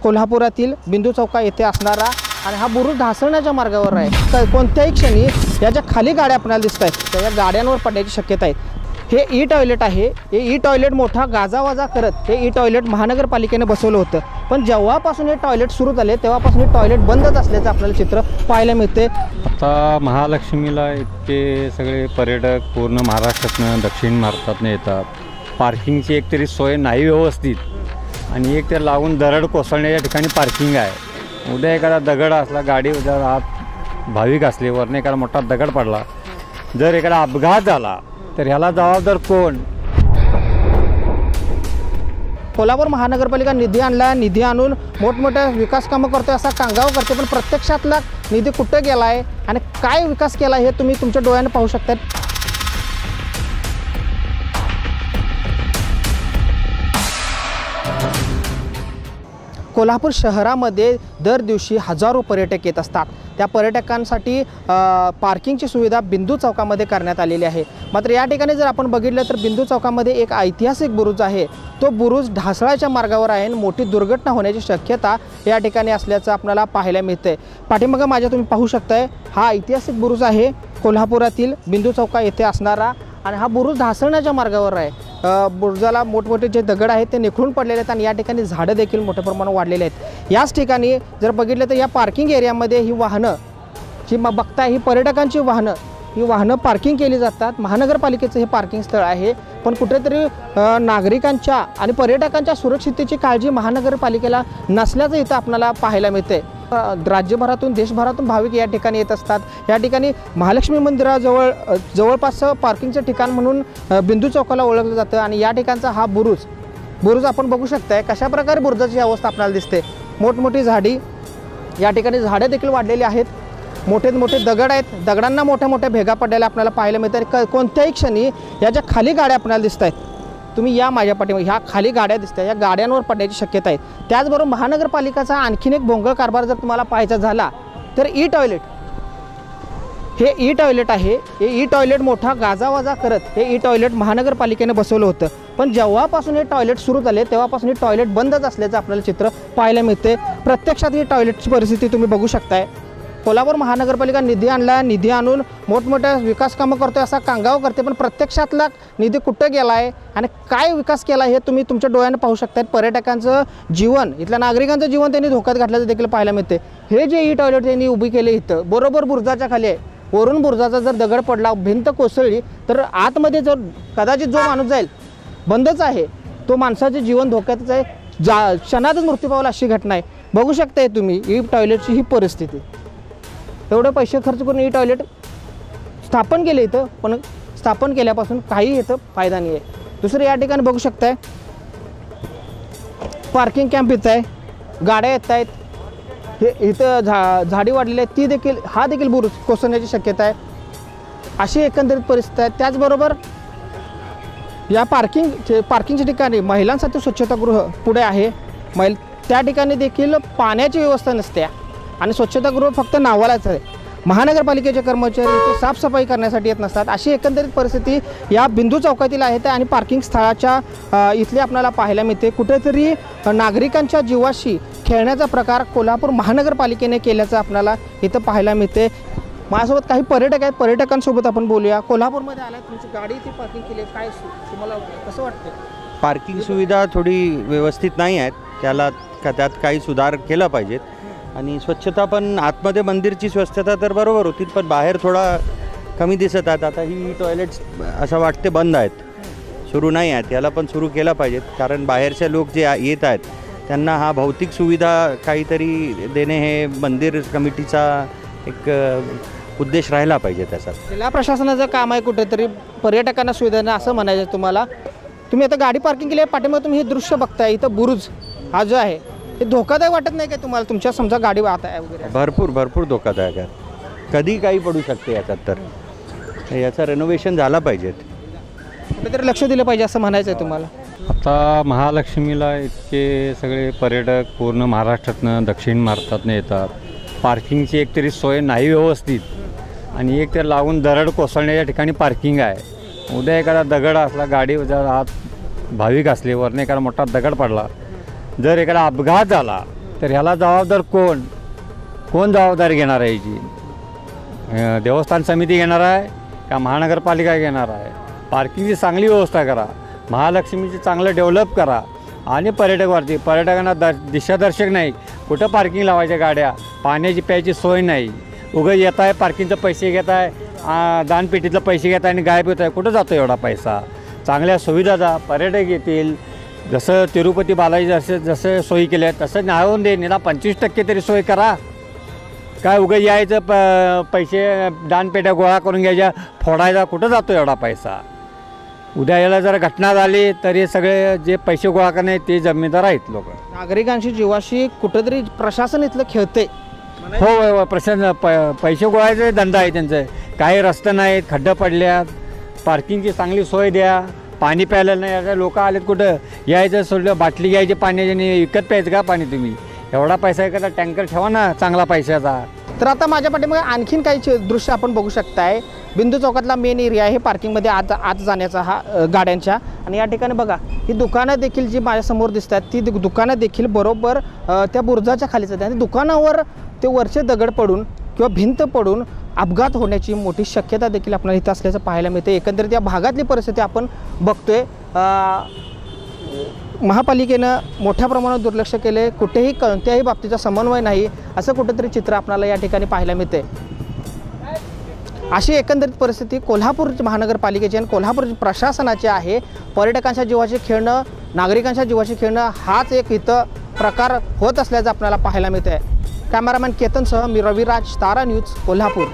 कोल्हापुरातील बिंदू चौका येथे असणारा आणि हा बुरुज ढासळण्याच्या मार्गावर आहे। कोणत्याही क्षणी याच्या खाली गाड्या आपल्याला दिसत आहेत, त्या गाड्यांवर पडण्याची शक्यता आहे। हे ई टॉयलेट आहे। हे ई टॉयलेट मोठा गाजावाजा करत हे ई टॉयलेट महानगरपालिकेने बसवलं होतं, पण जेव्हापासून हे टॉयलेट सुरू झाले तेव्हापासून हे टॉयलेट बंदच असल्याचं आपल्याला चित्र पाहायला मिळते। आता महालक्ष्मीला इतके सगळे पर्यटक पूर्ण महाराष्ट्रातनं दक्षिण महाराष्ट्रातनं येतात। पार्किंगची एकतरी सोय नाही व्यवस्थित आणि एक तर लागून दरड कोसळण्याच्या ठिकाणी पार्किंग आहे। उद्या एखादा दगड असला, गाडी उद्या आत भाविक असले, वरने एखादा मोठा दगड पडला, जर एखादा अपघात झाला तर ह्याला जबाबदार कोण? कोल्हापूर महानगरपालिका निधी आणला, निधी आणून मोठमोठ्या विकास कामं करते असा कांगाव करते, पण प्रत्यक्षातला निधी कुठे गेला आहे आणि काय विकास केला हे तुम्ही तुमच्या डोळ्याने पाहू शकता। कोल्हापूर शहरामध्ये दर दिवशी हजारो पर्यटक येत असतात। त्या पर्यटकांसाठी पार्किंगची सुविधा बिंदू चौकामध्ये करण्यात आलेली आहे। मात्र या ठिकाणी जर आपण बघितलं तर बिंदू चौकामध्ये एक ऐतिहासिक बुरुज आहे, तो बुरुज ढासळायच्या मार्गावर आहे आणि मोठी दुर्घटना होण्याची शक्यता या ठिकाणी असल्याचं आपल्याला पाहायला मिळते। पाठीमागे माझ्या तुम्ही पाहू शकताय, हा ऐतिहासिक बुरुज आहे कोल्हापुरातील बिंदू चौका येथे असणारा आणि हा बुरुज ढासळण्याच्या मार्गावर आहे। बुरुजाला मोठमोठे जे दगड आहेत ते निखळून पडलेले आहेत आणि या ठिकाणी झाडं देखील मोठ्या प्रमाणात वाढलेले आहेत। याच ठिकाणी जर बघितलं तर या पार्किंग एरियामध्ये ही वाहनं जी बघताय, ही पर्यटकांची ही वाहनं पार्किंग केली जातात। महानगरपालिकेचं हे पार्किंग स्थळ आहे, पण कुठेतरी नागरिकांच्या आणि पर्यटकांच्या सुरक्षिततेची काळजी महानगरपालिकेला नसल्याचं इथं आपल्याला पाहायला मिळते। राज्यभरातून देशभरातून भाविक या ठिकाणी येत असतात। या ठिकाणी महालक्ष्मी जवळपास पार्किंगचं ठिकाण म्हणून बिंदू चौकाला ओळखलं जातं आणि या ठिकाणचा हा बुरुज आपण बघू शकताय कशा प्रकारे बुरुजाची अवस्था आपल्याला दिसते। मोठमोठी झाडी, या ठिकाणी झाडं देखील वाढलेली आहेत, मोठे मोठे दगड आहेत, दगडांना मोठ्या मोठ्या भेगा पडलेल्या आपल्याला पाहायला मिळतात। कोणत्याही क्षणी याच्या खाली गाड्या आपल्याला दिसत आहेत, तुम्ही या माझ्या पाठीमागे ह्या खाली गाड्या दिसत आहेत, या गाड्यांवर पडण्याची शक्यता आहे। त्याचबरोबर महानगरपालिकेचा आणखीन एक भोंगळ कारभार जर तुम्हाला पाहायचा झाला तर ई टॉयलेट, हे ई टॉयलेट आहे। हे ई टॉयलेट मोठा गाजावाजा करत हे ई टॉयलेट महानगरपालिकेने बसवलं होतं, पण जेव्हापासून हे टॉयलेट सुरू झाले तेव्हापासून हे टॉयलेट बंदच असल्याचं आपल्याला चित्र पाहायला मिळते। प्रत्यक्षात ही टॉयलेटची परिस्थिती तुम्ही बघू शकताय। कोल्हापूर महानगरपालिका निधी आणला, निधी आणून मोठमोठ्या विकास कामं करते असा कांगाव करते, पण प्रत्यक्षातला निधी कुठे गेला आहे आणि काय विकास केला हे तुम्ही तुमच्या डोळ्याने पाहू शकता। पर्यटकांचं जीवन, इथल्या नागरिकांचं जीवन त्यांनी धोक्यात घातल्याचं देखील पाहायला मिळते। हे जे ई टॉयलेट त्यांनी उभी केले इथं बरोबर बुरुजाच्या खाली आहे, वरून बुरुजाचा जर दगड पडला, भिंत कोसळली तर आतमध्ये जर कदाचित जो माणूस जाईल, बंदच आहे, तो माणसाचे जीवन धोक्यातच आहे, क्षणातच मृत्यू पावला अशी घटना आहे। बघू शकताय तुम्ही ई टॉयलेटची ही परिस्थिती। एवढे पैसे खर्च करून ई टॉयलेट स्थापन केले इथं, पण स्थापन केल्यापासून काही इथं फायदा नाही आहे। दुसरं या ठिकाणी बघू शकताय पार्किंग कॅम्प इथं आहे, गाड्या येत आहेत, हे इथं झाडी वाढलेली आहे, हा देखील बुरुज कोसळण्याची शक्यता आहे। अशी एकंदरीत परिस्थिती आहे। त्याचबरोबर या पार्किंगच्या ठिकाणी महिलांसाठी स्वच्छतागृह पुढे आहे, त्या ठिकाणी देखील पाण्याची व्यवस्था नसते आणि स्वच्छतागृह फक्त नावालाच आहे। महानगरपालिकेचे कर्मचारी इथे साफसफाई करण्यासाठी येत नसतात। अशी एकंदरीत परिस्थिती या बिंदू चौकातील आहे आणि पार्किंग स्थळाच्या इथली आपल्याला पाहायला मिळते। कुठेतरी नागरिकांच्या जीवाशी खेळण्याचा प्रकार कोल्हापूर महानगरपालिकेने केल्याचं आपल्याला इथं पाहायला मिळते। माझ्यासोबत काही पर्यटक आहेत, पर्यटकांसोबत आपण बोलूया। कोल्हापूरमध्ये आलाय, तुमची गाडी इथे पार्किंग केली आहे, काय तुम्हाला कसं वाटतं? पार्किंग सुविधा थोडी व्यवस्थित नाही आहेत, त्यात काही सुधार केला पाहिजेत आणि स्वच्छता पण आतमध्ये मंदिरची स्वच्छता तर बरोबर होती, पण बाहेर थोडा कमी दिसत आहेत। आता ही टॉयलेट्स असं वाटते बंद आहेत, सुरू नाही आहेत, याला पण सुरू केला पाहिजेत, कारण बाहेरचे लोक जे येत आहेत त्यांना हा भौतिक सुविधा काहीतरी देणे हे मंदिर कमिटीचा एक उद्देश राहिला पाहिजे। त्याचा जिल्हा प्रशासनाचं काम आहे कुठेतरी पर्यटकांना सुविधा देणं असं म्हणायचं तुम्हाला। तुम्ही आता गाडी पार्किंग केली आहे, पाठीमागे तुम्ही हे दृश्य बघताय, इथं बुरुज हा जो आहे हे धोकादायक वाटत नाही का तुम्हाला? तुमच्या समजा गाडी वाहत आहे वगैरे, भरपूर धोकादायक आहे, कधी काही पडू शकते याच्यात, तर याचा रेनोव्हेशन झाला पाहिजे, कुठेतरी लक्ष दिलं पाहिजे असं म्हणायचं आहे तुम्हाला। आता महालक्ष्मीला इतके सगळे पर्यटक पूर्ण महाराष्ट्रातनं दक्षिण महाराष्ट्रातनं येतात। पार्किंगची एकतरी सोय नाही व्यवस्थित आणि एक तर लागून दरड कोसळण्याच्या ठिकाणी पार्किंग आहे। उद्या एखादा दगड असला, गाडी आत भाविक असले, वरने एखादा मोठा दगड पडला, जर एखादा अपघात झाला तर ह्याला जबाबदार कोण जबाबदारी घेणार आहे याची? देवस्थान समिती घेणार आहे का महानगरपालिका घेणार आहे? पार्किंगची चांगली व्यवस्था करा, महालक्ष्मीची चांगलं डेव्हलप करा आणि पर्यटकांना दिशादर्शक नाही, कुठं पार्किंग लावायच्या गाड्या, पाण्याची प्यायची सोय नाही, उगाच येत आहे पार्किंगचं पैसे घेत आहे, दानपेटीतलं पैसे घेत आहे आणि गायब होत आहे. कुठं जातो एवढा पैसा? चांगल्या सुविधा द्या, पर्यटक येतील. जसं तिरुपती बालाजी जसं सोयी केल्या तसं न्यावून दे, निदान 25% तरी सोय करा. काय उगाच यायचं पैसे दानपेट्या गोळा करून घ्यायच्या, फोडायचा. कुठं जातो एवढा पैसा? उद्या याला जर घटना झाली तर हे सगळे जे पैसे गोळा करणे ते जमीनदार आहेत लोक. नागरिकांशी जीवाशी कुठंतरी प्रशासन इथलं खेळते. हो प्रशासन पैसे गोळायचे धंदा आहे त्यांचं. काही रस्ते नाहीत, खड्डे पडल्यात, पार्किंगची चांगली सोय द्या. पाणी प्यायला नाही, लोक आलेत कुठं यायचं सोडलं, बाटली घ्यायची पाण्याची आणि विकत प्यायचं का पाणी? तुम्ही एवढा पैसा एखादा टँकर ठेवा ना चांगला पैशाचा. तर आता माझ्या पाठीमागे आणखीन काही दृश्य आपण बघू शकताय. बिंदू चौकातला मेन एरिया आहे पार्किंगमध्ये आत जाण्याचा हा गाड्यांच्या. आणि या ठिकाणी बघा ही दुकानं देखील जी माझ्यासमोर दिसतात ती दुकानं देखील बरोबर त्या बुरुजाच्या खालीच आहेत. आणि दुकानावर ते वरचे दगड पडून किंवा भिंत पडून अपघात होण्याची मोठी शक्यता देखील आपल्याला इथं असल्याचं पाहायला मिळते. एकंदरीत या भागातली परिस्थिती आपण बघतोय. महापालिकेनं मोठ्या प्रमाणात दुर्लक्ष केले, कुठेही कोणत्याही बाबतीचा समन्वय नाही, असं कुठंतरी चित्र आपल्याला या ठिकाणी पाहायला मिळते. अशी एकंदरीत परिस्थिती कोल्हापूर महानगरपालिकेची आणि कोल्हापूर प्रशासनाची आहे. पर्यटकांच्या जीवाशी खेळणं, नागरिकांच्या जीवाशी खेळणं हाच एक इथं प्रकार होत असल्याचं आपल्याला पाहायला मिळतं आहे. कॅमेरामॅन केतनसह मी रविराज, तारा न्यूज, कोल्हापूर.